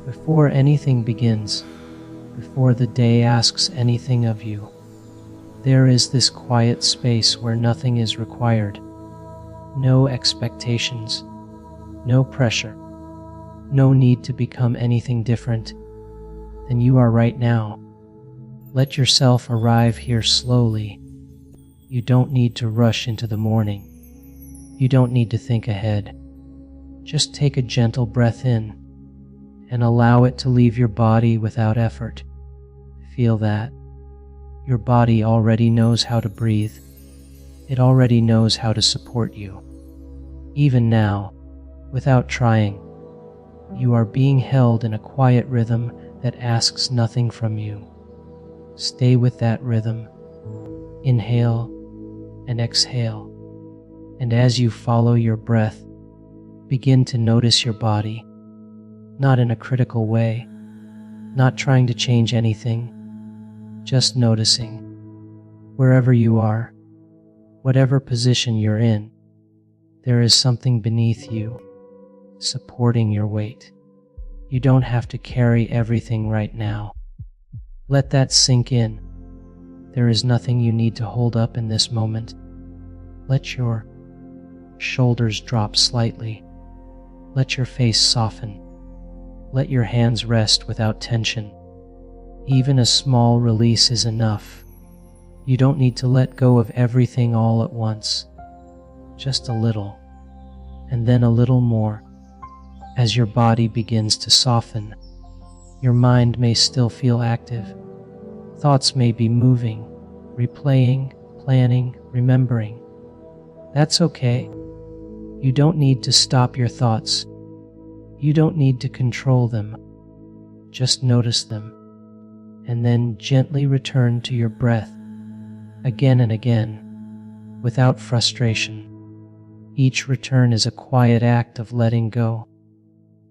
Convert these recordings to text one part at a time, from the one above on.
Before anything begins, before the day asks anything of you, there is this quiet space where nothing is required. No expectations, no pressure, no need to become anything different than you are right now. Let yourself arrive here slowly. You don't need to rush into the morning. You don't need to think ahead. Just take a gentle breath in and allow it to leave your body without effort. Feel that. Your body already knows how to breathe. It already knows how to support you. Even now, without trying, you are being held in a quiet rhythm that asks nothing from you. Stay with that rhythm. Inhale and exhale. And as you follow your breath, begin to notice your body, not in a critical way, not trying to change anything, just noticing. Wherever you are, whatever position you're in, there is something beneath you, supporting your weight. You don't have to carry everything right now. Let that sink in. There is nothing you need to hold up in this moment. Let your shoulders drop slightly. Let your face soften. Let your hands rest without tension. Even a small release is enough. You don't need to let go of everything all at once. Just a little, and then a little more. As your body begins to soften, your mind may still feel active. Thoughts may be moving, replaying, planning, remembering. That's okay. You don't need to stop your thoughts. You don't need to control them. Just notice them, and then gently return to your breath again and again, without frustration. Each return is a quiet act of letting go.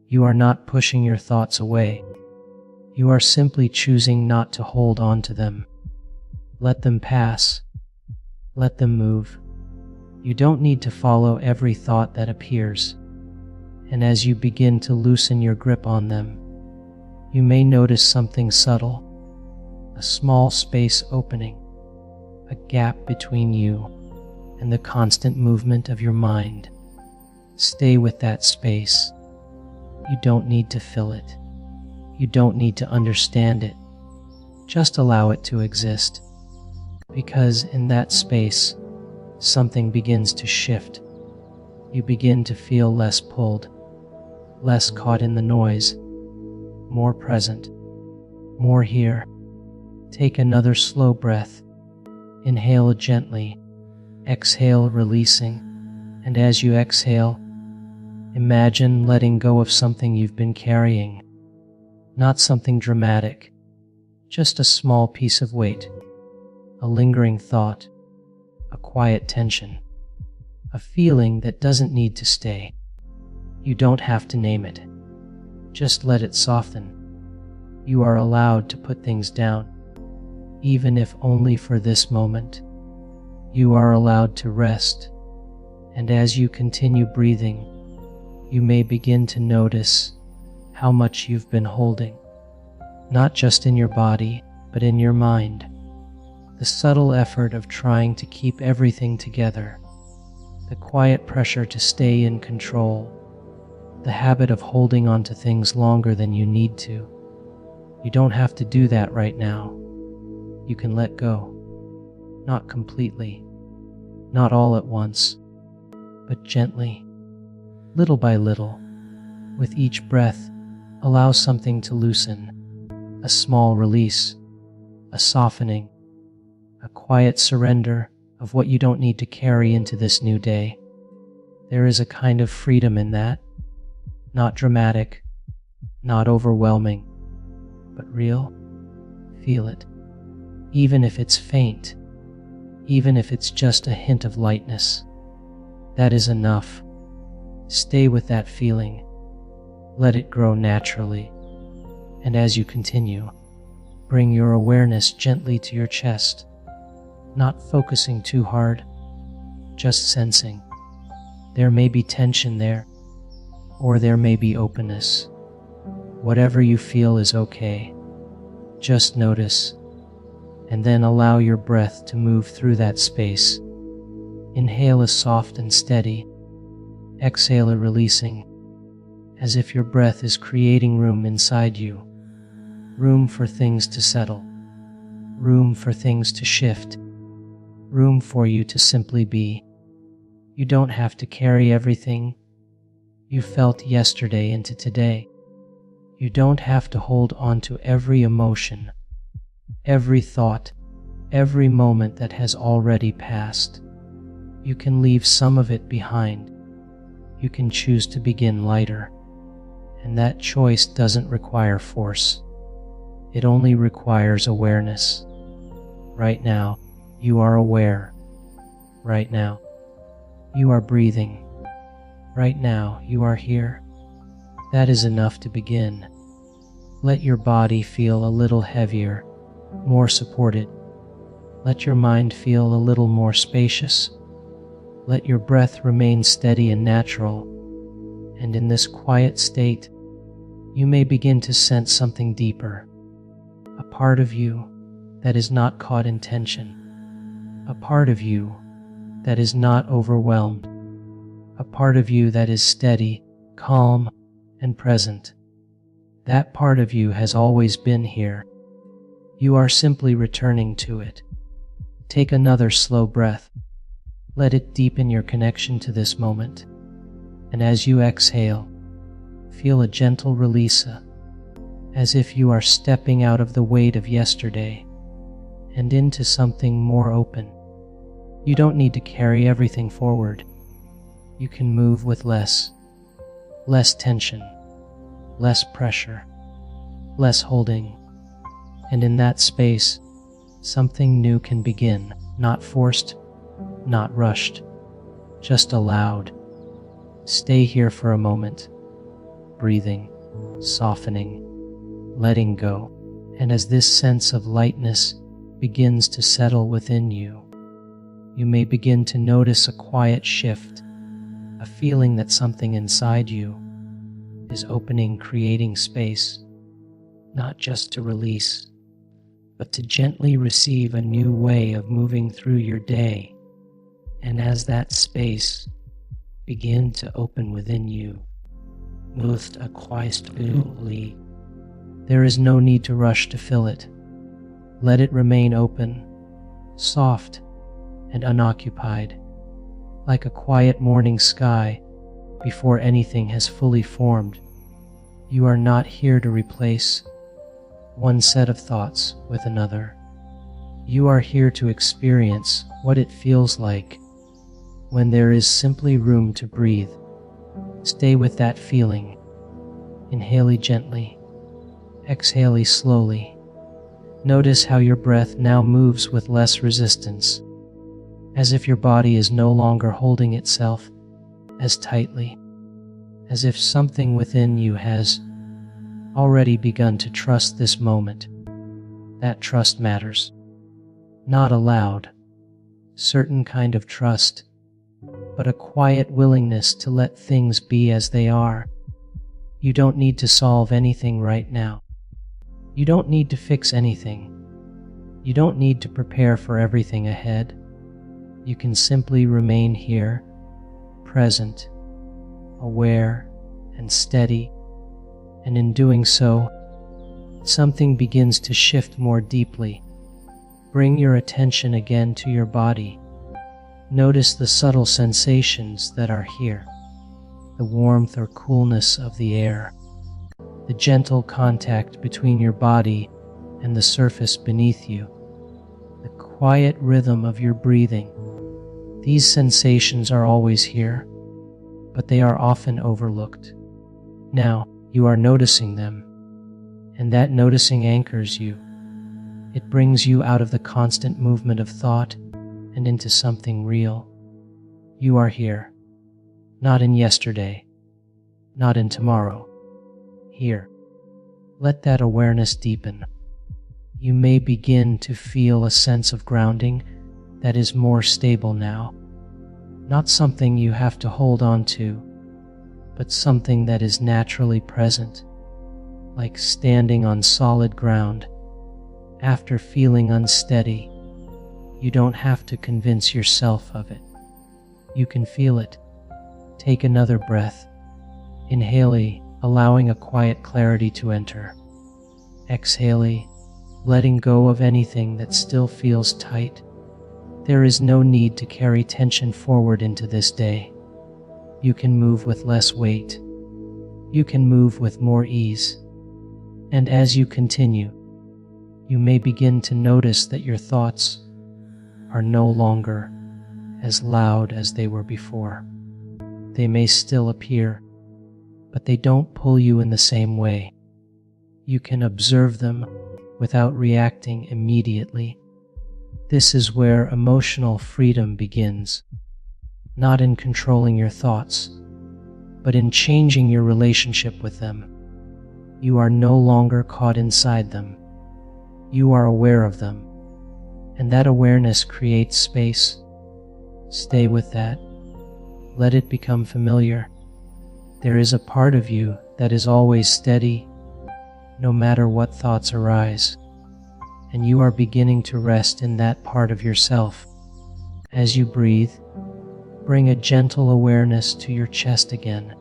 You are not pushing your thoughts away. You are simply choosing not to hold on to them. Let them pass. Let them move. You don't need to follow every thought that appears. And as you begin to loosen your grip on them, you may notice something subtle, a small space opening, a gap between you and the constant movement of your mind. Stay with that space. You don't need to fill it. You don't need to understand it. Just allow it to exist. Because in that space, something begins to shift. You begin to feel less pulled, less caught in the noise, more present, more here. Take another slow breath. Inhale gently, exhale releasing, and as you exhale, imagine letting go of something you've been carrying. Not something dramatic, just a small piece of weight, a lingering thought, a quiet tension, a feeling that doesn't need to stay. You don't have to name it. Just let it soften. You are allowed to put things down, even if only for this moment. You are allowed to rest, and as you continue breathing, you may begin to notice how much you've been holding, not just in your body, but in your mind. The subtle effort of trying to keep everything together, the quiet pressure to stay in control, the habit of holding on to things longer than you need to. You don't have to do that right now. You can let go. Not completely, not all at once, but gently, little by little. With each breath, allow something to loosen, a small release, a softening, a quiet surrender of what you don't need to carry into this new day. There is a kind of freedom in that, not dramatic, not overwhelming, but real. Feel it, even if it's faint, even if it's just a hint of lightness. That is enough. Stay with that feeling. Let it grow naturally. And as you continue, bring your awareness gently to your chest, not focusing too hard, just sensing. There may be tension there, or there may be openness. Whatever you feel is okay. Just notice, and then allow your breath to move through that space. Inhale is soft and steady. Exhale a releasing, as if your breath is creating room inside you. Room for things to settle. Room for things to shift. Room for you to simply be. You don't have to carry everything you felt yesterday into today. You don't have to hold on to every emotion, every thought, every moment that has already passed. You can leave some of it behind. You can choose to begin lighter. And that choice doesn't require force. It only requires awareness. Right now, you are aware. Right now, you are breathing. Right now, you are here. That is enough to begin. Let your body feel a little heavier, more supported. Let your mind feel a little more spacious. Let your breath remain steady and natural. And in this quiet state, you may begin to sense something deeper. A part of you that is not caught in tension. A part of you that is not overwhelmed. A part of you that is steady, calm, and present. That part of you has always been here. You are simply returning to it. Take another slow breath. Let it deepen your connection to this moment. And as you exhale, feel a gentle release, as if you are stepping out of the weight of yesterday and into something more open. You don't need to carry everything forward. You can move with less tension, less pressure, less holding. And in that space, something new can begin, not forced, not rushed, just allowed. Stay here for a moment, breathing, softening, letting go. And as this sense of lightness begins to settle within you, you may begin to notice a quiet shift, a feeling that something inside you is opening, creating space, not just to release, but to gently receive a new way of moving through your day. And as that space begins to open within you, most quietly, there is no need to rush to fill it. Let it remain open, soft, and unoccupied, like a quiet morning sky before anything has fully formed. You are not here to replace one set of thoughts with another. You are here to experience what it feels like when there is simply room to breathe. Stay with that feeling. Inhale gently, exhale slowly. Notice how your breath now moves with less resistance, as if your body is no longer holding itself as tightly, as if something within you has already begun to trust this moment. That trust matters. Not a loud, certain kind of trust, but a quiet willingness to let things be as they are. You don't need to solve anything right now. You don't need to fix anything. You don't need to prepare for everything ahead. You can simply remain here, present, aware, and steady. And in doing so, something begins to shift more deeply. Bring your attention again to your body. Notice the subtle sensations that are here, the warmth or coolness of the air, the gentle contact between your body and the surface beneath you, the quiet rhythm of your breathing. These sensations are always here, but they are often overlooked. Now, you are noticing them, and that noticing anchors you. It brings you out of the constant movement of thought and into something real. You are here, not in yesterday, not in tomorrow. Here. Let that awareness deepen. You may begin to feel a sense of grounding that is more stable now. Not something you have to hold on to, but something that is naturally present, like standing on solid ground. After feeling unsteady, you don't have to convince yourself of it. You can feel it. Take another breath. Inhale, allowing a quiet clarity to enter. Exhale, letting go of anything that still feels tight. There is no need to carry tension forward into this day. You can move with less weight. You can move with more ease. And as you continue, you may begin to notice that your thoughts are no longer as loud as they were before. They may still appear, but they don't pull you in the same way. You can observe them without reacting immediately. This is where emotional freedom begins, not in controlling your thoughts, but in changing your relationship with them. You are no longer caught inside them. You are aware of them, and that awareness creates space. Stay with that. Let it become familiar. There is a part of you that is always steady, no matter what thoughts arise, and you are beginning to rest in that part of yourself. As you breathe, bring a gentle awareness to your chest again.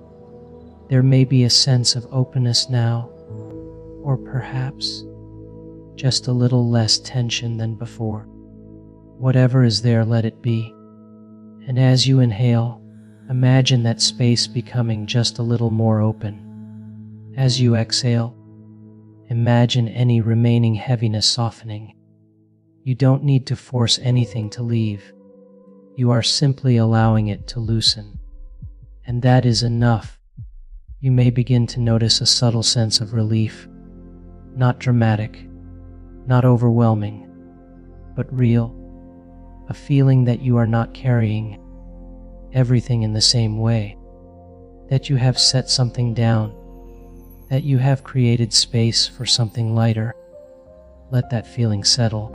There may be a sense of openness now, or perhaps just a little less tension than before. Whatever is there, let it be. And as you inhale, imagine that space becoming just a little more open. As you exhale, imagine any remaining heaviness softening. You don't need to force anything to leave. You are simply allowing it to loosen. And that is enough. You may begin to notice a subtle sense of relief, not dramatic, not overwhelming, but real, a feeling that you are not carrying everything in the same way, that you have set something down, that you have created space for something lighter. Let that feeling settle.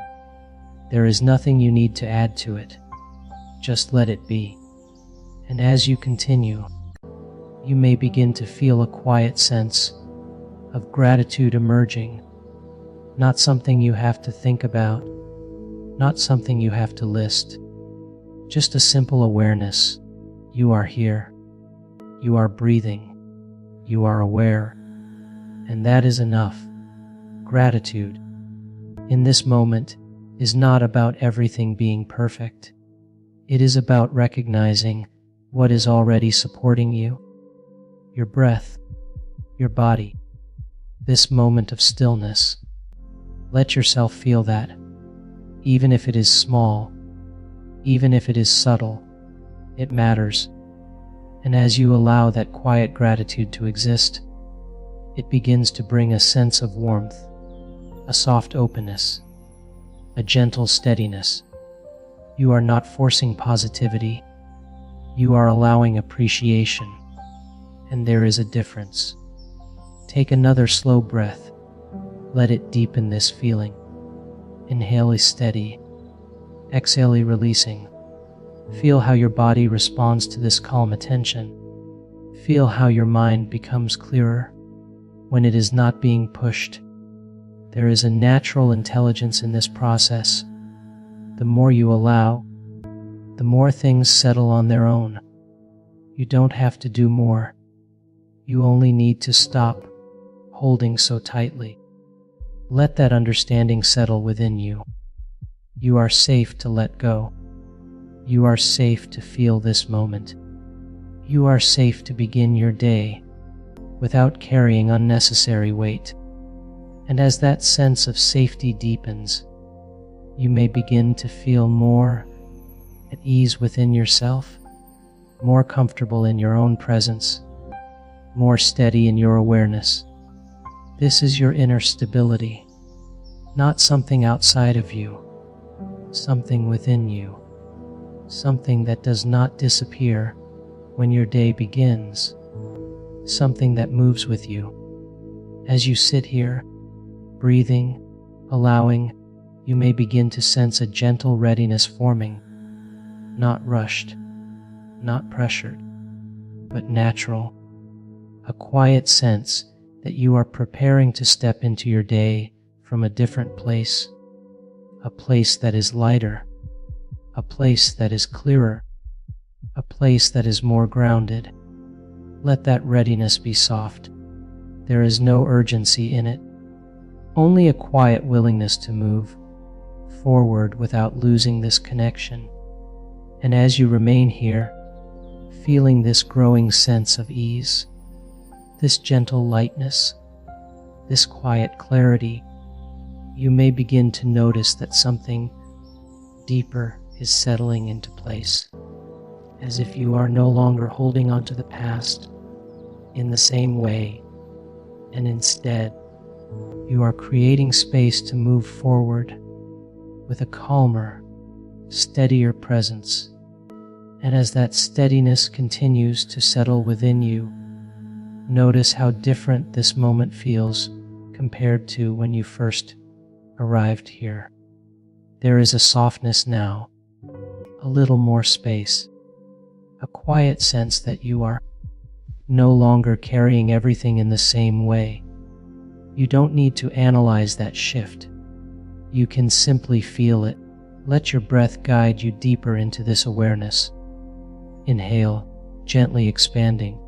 There is nothing you need to add to it. Just let it be. And as you continue, you may begin to feel a quiet sense of gratitude emerging. Not something you have to think about, not something you have to list. Just a simple awareness. You are here. You are breathing. You are aware. And that is enough. Gratitude, in this moment, is not about everything being perfect. It is about recognizing what is already supporting you. Your breath, your body, this moment of stillness. Let yourself feel that, even if it is small, even if it is subtle, it matters. And as you allow that quiet gratitude to exist, it begins to bring a sense of warmth, a soft openness, a gentle steadiness. You are not forcing positivity. You are allowing appreciation. And there is a difference. Take another slow breath. Let it deepen this feeling. Inhale steady. Exhale releasing. Feel how your body responds to this calm attention. Feel how your mind becomes clearer when it is not being pushed. There is a natural intelligence in this process. The more you allow, the more things settle on their own. You don't have to do more. You only need to stop holding so tightly. Let that understanding settle within you. You are safe to let go. You are safe to feel this moment. You are safe to begin your day without carrying unnecessary weight. And as that sense of safety deepens, you may begin to feel more at ease within yourself, more comfortable in your own presence, more steady in your awareness. This is your inner stability, not something outside of you, something within you, something that does not disappear when your day begins, something that moves with you. As you sit here, breathing, allowing, you may begin to sense a gentle readiness forming, not rushed, not pressured, but natural, a quiet sense that you are preparing to step into your day from a different place, a place that is lighter, a place that is clearer, a place that is more grounded. Let that readiness be soft. There is no urgency in it, only a quiet willingness to move forward without losing this connection. And as you remain here, feeling this growing sense of ease, this gentle lightness, this quiet clarity, you may begin to notice that something deeper is settling into place, as if you are no longer holding on to the past in the same way, and instead you are creating space to move forward with a calmer, steadier presence. And as that steadiness continues to settle within you, notice how different this moment feels compared to when you first arrived here. There is a softness now, a little more space, a quiet sense that you are no longer carrying everything in the same way. You don't need to analyze that shift. You can simply feel it. Let your breath guide you deeper into this awareness. Inhale, gently expanding.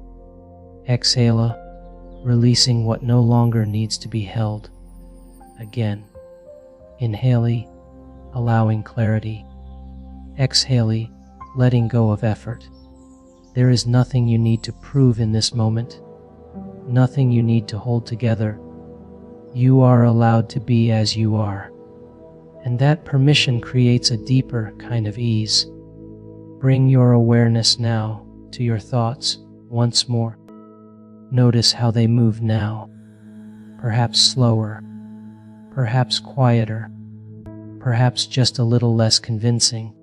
Exhale, releasing what no longer needs to be held. Again, inhale, allowing clarity. Exhale, letting go of effort. There is nothing you need to prove in this moment, nothing you need to hold together. You are allowed to be as you are, and that permission creates a deeper kind of ease. Bring your awareness now to your thoughts once more. Notice how they move now, perhaps slower, perhaps quieter, perhaps just a little less convincing.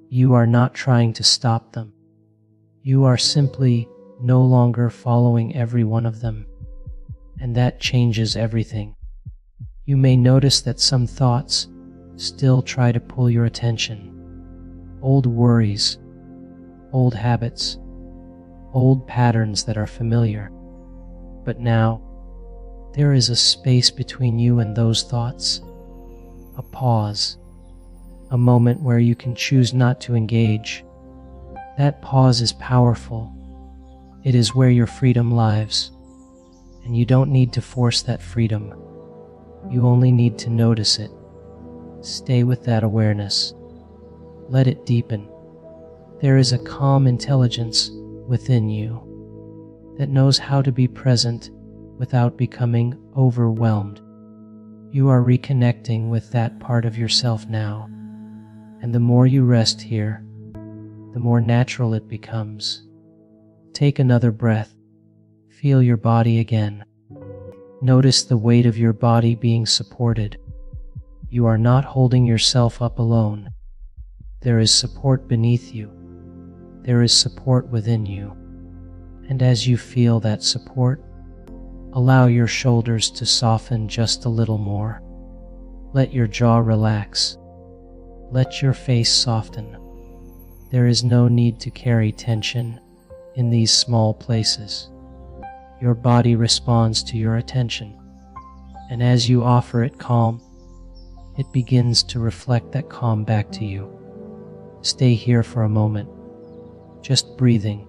You are not trying to stop them. You are simply no longer following every one of them, and that changes everything. You may notice that some thoughts still try to pull your attention. Old worries, old habits, old patterns that are familiar. But now, there is a space between you and those thoughts, a pause, a moment where you can choose not to engage. That pause is powerful. It is where your freedom lies, and you don't need to force that freedom. You only need to notice it. Stay with that awareness. Let it deepen. There is a calm intelligence within you that knows how to be present without becoming overwhelmed. You are reconnecting with that part of yourself now, and the more you rest here, the more natural it becomes. Take another breath. Feel your body again. Notice the weight of your body being supported. You are not holding yourself up alone. There is support beneath you. There is support within you. And as you feel that support, allow your shoulders to soften just a little more. Let your jaw relax. Let your face soften. There is no need to carry tension in these small places. Your body responds to your attention, and as you offer it calm, it begins to reflect that calm back to you. Stay here for a moment, just breathing,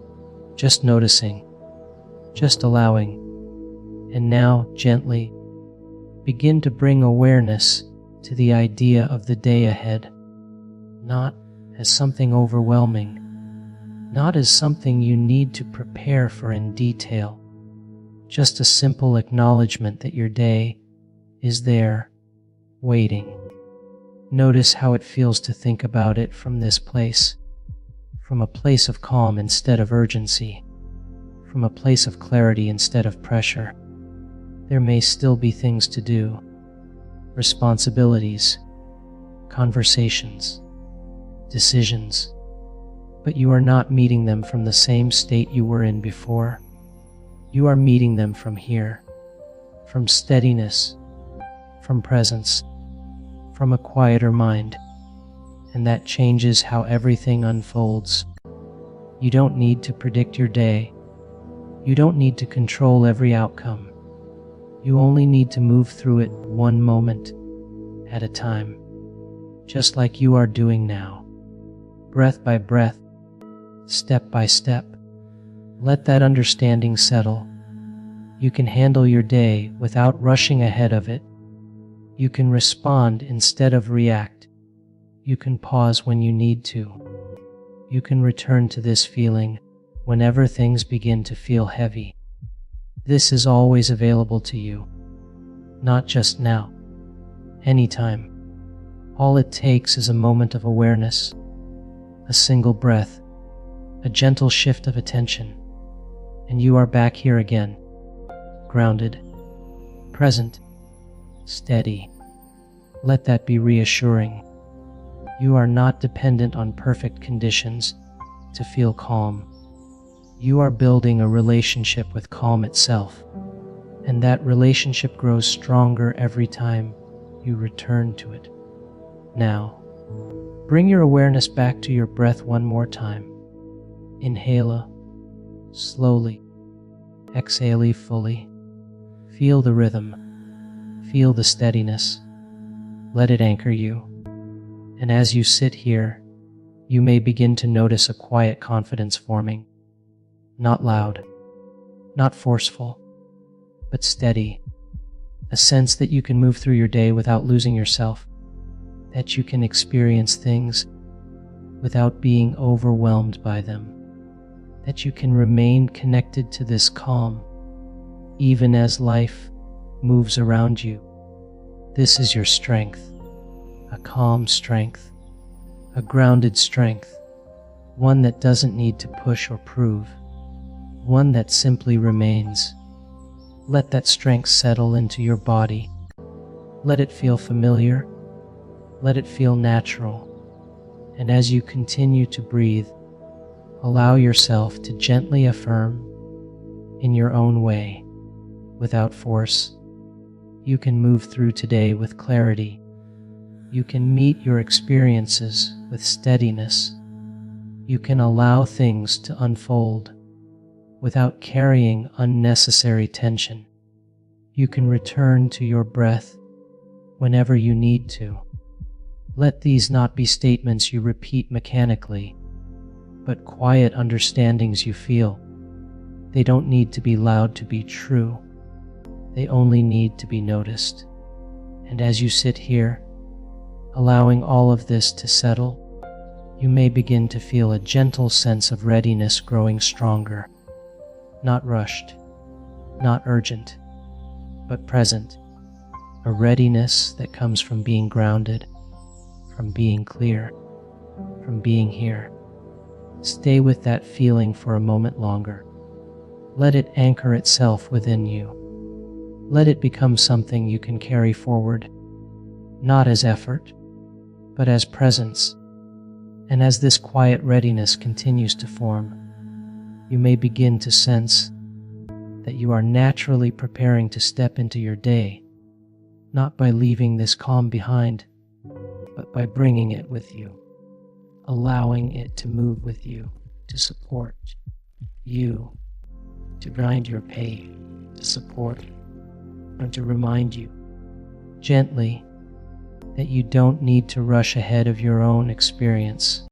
just noticing, just allowing, and now gently begin to bring awareness to the idea of the day ahead, not as something overwhelming, not as something you need to prepare for in detail, just a simple acknowledgement that your day is there, waiting. Notice how it feels to think about it from this place, from a place of calm instead of urgency, from a place of clarity instead of pressure. There may still be things to do, responsibilities, conversations, decisions, but you are not meeting them from the same state you were in before. You are meeting them from here, from steadiness, from presence, from a quieter mind, and that changes how everything unfolds. You don't need to predict your day. You don't need to control every outcome. You only need to move through it one moment at a time, just like you are doing now, breath by breath, step by step. Let that understanding settle. You can handle your day without rushing ahead of it. You can respond instead of react. You can pause when you need to. You can return to this feeling whenever things begin to feel heavy. This is always available to you, not just now, anytime. All it takes is a moment of awareness, a single breath, a gentle shift of attention, and you are back here again, grounded, present, steady. Let that be reassuring. You are not dependent on perfect conditions to feel calm. You are building a relationship with calm itself, and that relationship grows stronger every time you return to it. Now, bring your awareness back to your breath one more time. Inhale slowly, exhale fully. Feel the rhythm, feel the steadiness. Let it anchor you. And as you sit here, you may begin to notice a quiet confidence forming. Not loud, not forceful, but steady. A sense that you can move through your day without losing yourself, that you can experience things without being overwhelmed by them, that you can remain connected to this calm, even as life moves around you. This is your strength, a calm strength, a grounded strength, one that doesn't need to push or prove, one that simply remains. Let that strength settle into your body. Let it feel familiar. Let it feel natural. And as you continue to breathe, allow yourself to gently affirm in your own way, without force. You can move through today with clarity. You can meet your experiences with steadiness. You can allow things to unfold without carrying unnecessary tension. You can return to your breath whenever you need to. Let these not be statements you repeat mechanically, but quiet understandings you feel. They don't need to be loud to be true. They only need to be noticed. And as you sit here, allowing all of this to settle, you may begin to feel a gentle sense of readiness growing stronger. Not rushed, not urgent, but present. A readiness that comes from being grounded, from being clear, from being here. Stay with that feeling for a moment longer. Let it anchor itself within you. Let it become something you can carry forward, not as effort, but as presence. And as this quiet readiness continues to form, you may begin to sense that you are naturally preparing to step into your day, not by leaving this calm behind, but by bringing it with you, allowing it to move with you, to support you, to grind your pain, to support, and to remind you gently that you don't need to rush ahead of your own experience.